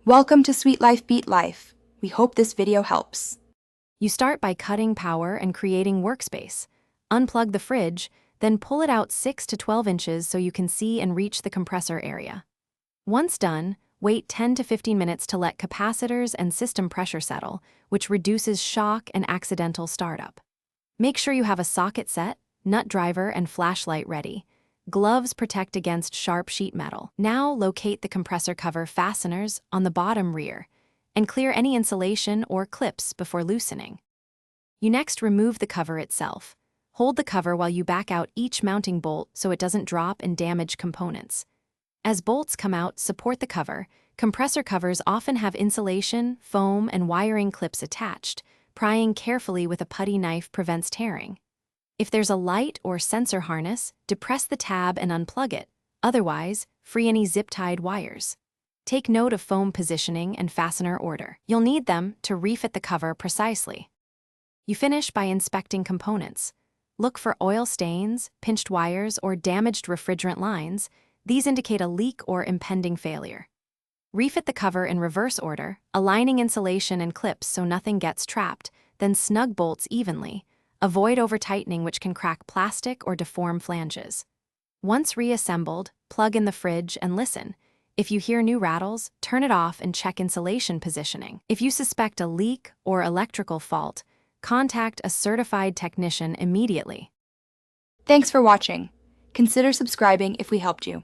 Welcome to Sweet Life Beat Life. We hope this video helps. You start by cutting power and creating workspace. Unplug the fridge, then pull it out 6 to 12 inches so you can see and reach the compressor area. Once done, wait 10 to 15 minutes to let capacitors and system pressure settle, which reduces shock and accidental startup. Make sure you have a socket set, nut driver, and flashlight ready. Gloves protect against sharp sheet metal. Now locate the compressor cover fasteners on the bottom rear and clear any insulation or clips before loosening. You next remove the cover itself. Hold the cover while you back out each mounting bolt so it doesn't drop and damage components. As bolts come out, support the cover. Compressor covers often have insulation, foam, and wiring clips attached. Prying carefully with a putty knife prevents tearing. If there's a light or sensor harness, depress the tab and unplug it. Otherwise, free any zip-tied wires. Take note of foam positioning and fastener order. You'll need them to refit the cover precisely. You finish by inspecting components. Look for oil stains, pinched wires, or damaged refrigerant lines. These indicate a leak or impending failure. Refit the cover in reverse order, aligning insulation and clips so nothing gets trapped, then snug bolts evenly. Avoid over-tightening, which can crack plastic or deform flanges. Once reassembled, plug in the fridge and listen. If you hear new rattles, turn it off and check insulation positioning. If you suspect a leak or electrical fault, contact a certified technician immediately. Thanks for watching. Consider subscribing if we helped you.